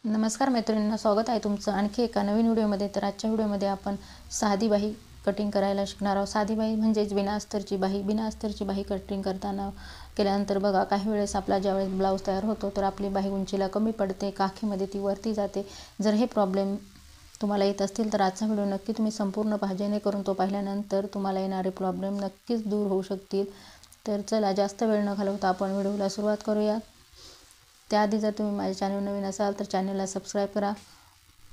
नमस्कार मैत्रिणींनो, स्वागत आहे तुमचं आणखी एका नवीन व्हिडिओमध्ये। तर आजच्या व्हिडिओमध्ये आपण साधी बाही कटिंग करायला शिकणार आहोत। साधी बाही म्हणजेच बिना अस्तरची बाही। बिना अस्तरची बाही कटिंग केल्यानंतर बघा, काही वेळेस आपला ज्यावेळेस ब्लाऊज तयार होतो तर आपली बाही उंचीला कमी पडते, काखेमध्ये ती वरती जाते। जर हे प्रॉब्लेम तुम्हाला येत असतील तर आजचा व्हिडिओ नक्की तुम्ही संपूर्ण पहा, जेणेकरून तो पाहिल्यानंतर तुम्हाला येणारे प्रॉब्लेम नक्कीच दूर होऊ शकतील। तर चला, जास्त वेळ न घालवता आपण व्हिडिओला सुरुवात करूया। त्याआधी जर तुम्ही माझ्या चॅनल नवीन असाल तर चॅनलला सबस्क्राईब करा।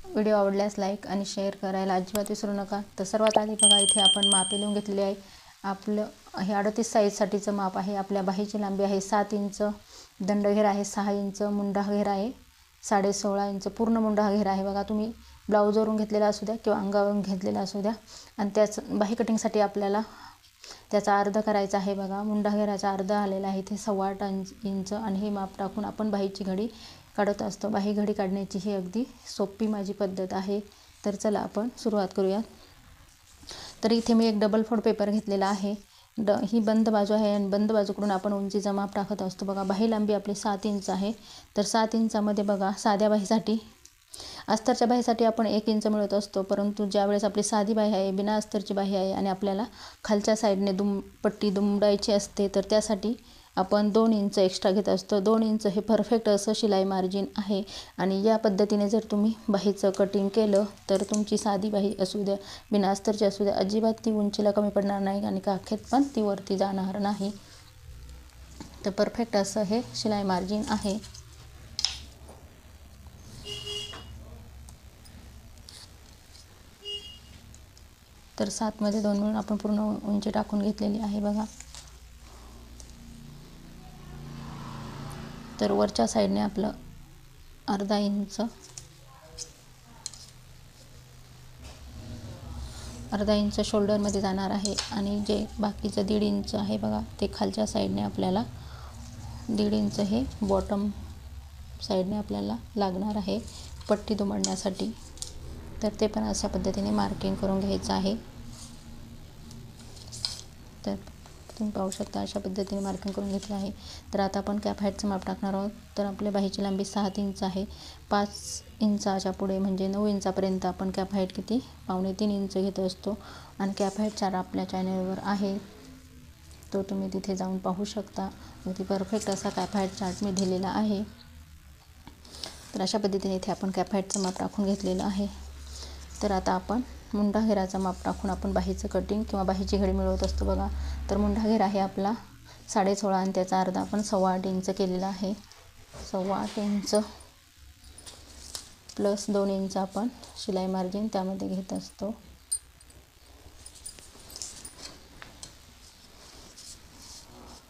व्हिडिओ आवडल्यास लाईक आणि शेअर करायला अजिबात विसरू नका। तर सर्वात आधी बघा, इथे आपण मापे लिहून घेतलेले आहे। आपलं हे 38 साईजसाठीचं माप आहे। आपल्या बाहीची लांबी आहे 7 इंच, दंडघेर आहे 6 इंच, मुंडा घेर आहे 16.5 इंच। पूर्ण मुंडा घेर आहे बघा, तुम्ही ब्लाऊजवरून घेतलेला असू द्या किंवा अंगावरून घेतलेला असू द्या। आणि त्याच बाही कटिंगसाठी आपल्याला त्याचा अर्ध करायचा आहे बघा। मुंडा घेराचा अर्ध आलेला आहे इथे 8.25 इंच। आणि हे माप टाकून आपण बाहीची घडी काढत असतो। बाही घडी काढण्याची ही अगदी सोपी माझी पद्धत आहे। तर चला आपण सुरुवात करूया। तर इथे मी एक डबल फोल्ड पेपर घेतलेला आहे। ही बंद बाजू आहे आणि बंद बाजूकडून आपण उंचीचा माप टाकत असतो बघा। बाही लांबी आपली 7 इंच आहे। तर 7 इंचामध्ये बघा, साध्या बाहीसाठी अस्तरच्या बाहीसाठी आपण 1 इंच मिळत असतो, परंतु ज्यावेळेस आपली साधी बाही आहे, बिना अस्तरची बाही आहे आणि आपल्याला खालच्या साईडने पट्टी दुमडायची असते, तर त्यासाठी आपण 2 इंच एक्स्ट्रा घेत असतो। 2 इंच हे परफेक्ट असं शिलाई मार्जिन आहे। आणि या पद्धतीने जर तुम्ही बाहीचं कटिंग केलं तर तुमची साधी बाही असू द्या, बिना अस्तरची असू द्या, अजिबात ती उंचीला कमी पडणार नाही आणि काखेत पण ती वरती जाणार नाही। तर परफेक्ट असं हे शिलाई मार्जिन आहे। तर 7 मध्ये 2 मिळून आपण पूर्ण उंची टाकून घेतलेली आहे बघा। तर वरच्या साईडने आपलं अर्धा इंच शोल्डरमध्ये जाणार आहे आणि जे बाकीचं 1.5 इंच आहे बघा, ते खालच्या साईडने आपल्याला 1.5 इंच हे बॉटम साईडने आपल्याला लागणार आहे पट्टी दुमडण्यासाठी। तर ते पण अशा पद्धतीने मार्किंग करून घ्यायचं आहे। तर तुम्ही पाहू शकता, अशा पद्धतीने मार्किंग करून घेतलं आहे। तर आता आपण कॅप हाईटचं माप टाकणार आहोत। तर आपल्या बाहीची लांबी 7 इंच आहे। 5 इंचाच्या पुढे म्हणजे 9 इंचापर्यंत आपण कॅप हाईट किती 2.25 इंच घेत असतो। आणि कॅप हाईट चार्ट आपल्या चॅनलवर आहे, तो तुम्ही तिथे जाऊन पाहू शकता। अगदी परफेक्ट असा कॅप हाईट चार्ट मी दिलेला आहे। तर अशा पद्धतीने इथे आपण कॅप हाईटचं माप टाकून घेतलेलं आहे। तर आता आपण मुंडा घेराचा माप टाकून आपण बाहीचं कटिंग किंवा बाहीची घडी मिळवत असतो बघा। तर मुंडा घेर आहे आपला 16.5 आणि त्याचा अर्धा आपण 8.25 इंच केलेला आहे। 8.25 इंच प्लस 2 इंच आपण शिलाई मार्जिन त्यामध्ये घेत असतो।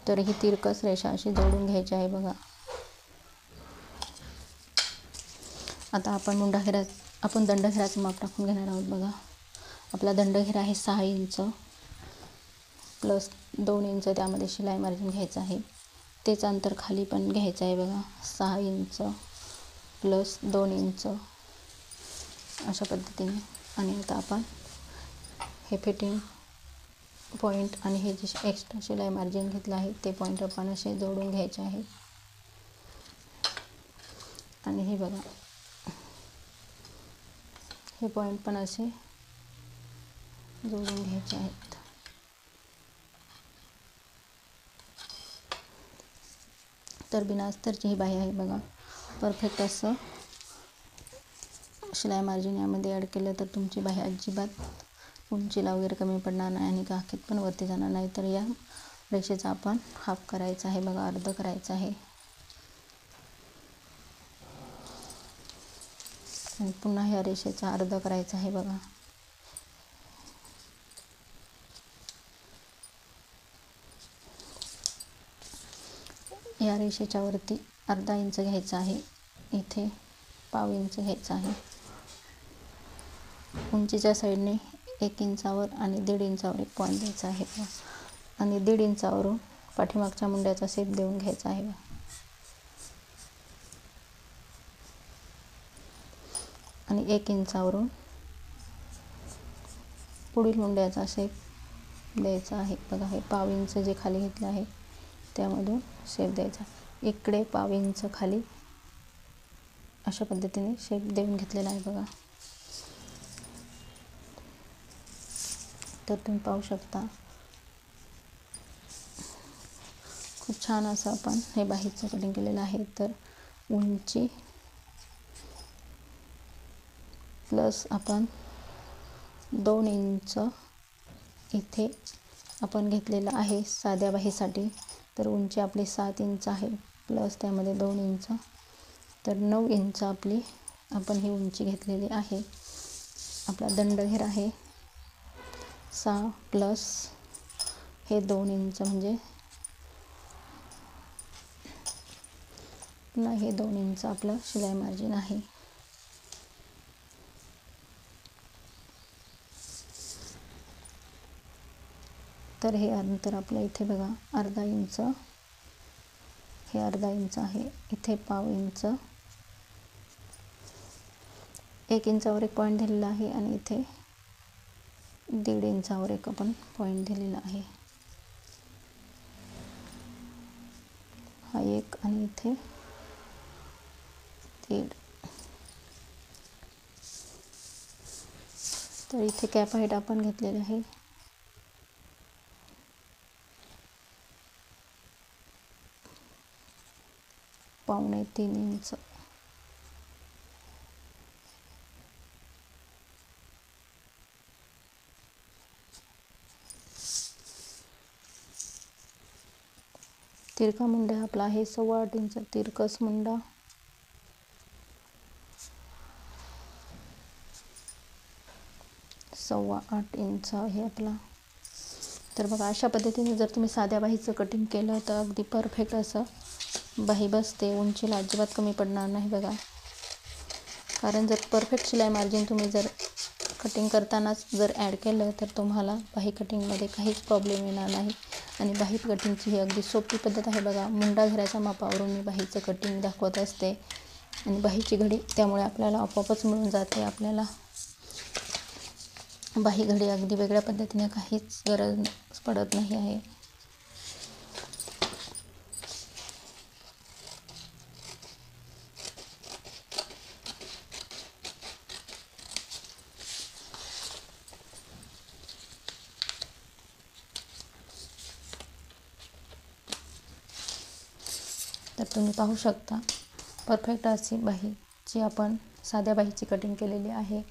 तर ही तिरकस रेषा अशी जोडून घ्यायची आहे बघा। आता आपण दंडघेराचं माप टाकून घेणार आहोत बघा। आपला दंडघेर आहे 6 इंच प्लस 2 इंच त्यामध्ये शिलाई मार्जिन घ्यायचं आहे। तेच अंतर खाली पण घ्यायचं आहे बघा, 6 इंच प्लस 2 इंच अशा पद्धतीने। आणि आता आपण हे फिटिंग पॉईंट आणि हे जे एक्स्ट्रा शिलाई मार्जिन घेतलं आहे ते पॉईंट आपण असे जोडून घ्यायचे आहे। आणि हे बघा, हे पॉईंट पण असे जोडून घ्यायचे आहेत। तर बिना अस्तरची ही बाही आहे बघा। परफेक्ट असं शिलाई मार्जिन यामध्ये ॲड केलं तर तुमची बाही अजिबात उंचीला वगैरे कमी पडणार नाही आणि काखेत पण वरती जाणार नाही। तर या रेषेचा आपण हाफ करायचा आहे बघा, अर्ध करायचं आहे। आणि पुन्हा ह्या रेषेचा अर्ध करायचा आहे बघा। या रेषेच्या वरती अर्धा इंच घ्यायचा आहे, इथे 1/2 इंच घ्यायचा आहे। उंचीच्या साईडने 1 इंचावर आणि 1.5 इंचावर एक पॉईंट द्यायचा आहे आणि 1.5 इंचावरून पाठीमागच्या मुंड्याचा शेप देऊन घ्यायचा आहे। आणि 1 इंचावरून पुढील मुंड्याचा शेप द्यायचा आहे बघा। हे 1/2 इंच जे खाली घेतलं आहे त्यामधून शेप द्यायचा। इकडे 1/2 इंच खाली अशा पद्धतीने शेप देऊन घेतलेला आहे बघा. तर तुम्ही पाहू शकता खूप छान असं आपण हे बाहीचं कटिंग केलेलं आहे. तर उंची प्लस आपण 2 इंच इथे आपण घेतलेलं आहे साध्या बाहीसाठी. तर उंची आपली 7 इंच आहे प्लस त्यामध्ये 2 इंच, तर 9 इंच आपली आपण ही उंची घेतलेली आहे. आपला दंडघेर आहे 6 प्लस हे 2 इंच म्हणजे पुन्हा हे 2 इंच आपलं शिलाई मार्जिन आहे. तर हे अंतर आपलं इथे बघा अर्धा इंच, हे अर्धा इंच आहे. इथे पाव इंच, 1 इंचावर एक पॉईंट दिलेला आहे आणि इथे 1.5 इंचावर एक आपण पॉईंट दिलेला आहे. हा एक आणि इथे 1.5. तर इथे कॅप हाईट आपण घेतलेली आहे 2.25 इंच. तिरका मुंडा आपला आहे 8.25 इंच. तिरकस मुंडा 8.25 इंच आहे आपला. तर बघा अशा पद्धतीने जर तुम्ही साध्या बाहीचं कटिंग केलं तर अगदी परफेक्ट असं बाही बसते. उंचीला अजिबात कमी पडणार नाही बघा. कारण जर परफेक्ट शिलाई मार्जिन तुम्ही जर कटिंग करतानाच जर ॲड केलं तर तुम्हाला बाही कटिंगमध्ये काहीच प्रॉब्लेम येणार नाही. आणि बाही कटिंगची ही अगदी सोपी पद्धत आहे बघा. मुंडा घेराच्या मापावरून मी बाहीचं कटिंग दाखवत असते आणि बाहीची घडी त्यामुळे आपल्याला आपोआपच मिळून जाते. आपल्याला बाही घडी अगदी वेगळ्या पद्धतीने काहीच गरज पडत नाही आहे. तर तुम्ही पाहू शकता परफेक्ट अशी बाहीची आपण साध्या बाहीची कटिंग केलेली आहे.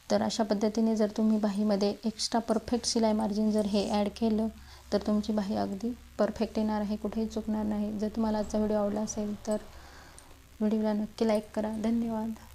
तर अशा पद्धतीने जर तुम्ही बाहीमध्ये एक्स्ट्रा परफेक्ट शिलाई मार्जिन जर हे ॲड केलं तर तुमची बाही अगदी परफेक्ट येणार आहे, कुठेही चुकणार नाही. जर तुम्हाला आजचा व्हिडिओ आवडला असेल तर व्हिडिओला नक्की लाईक करा. धन्यवाद.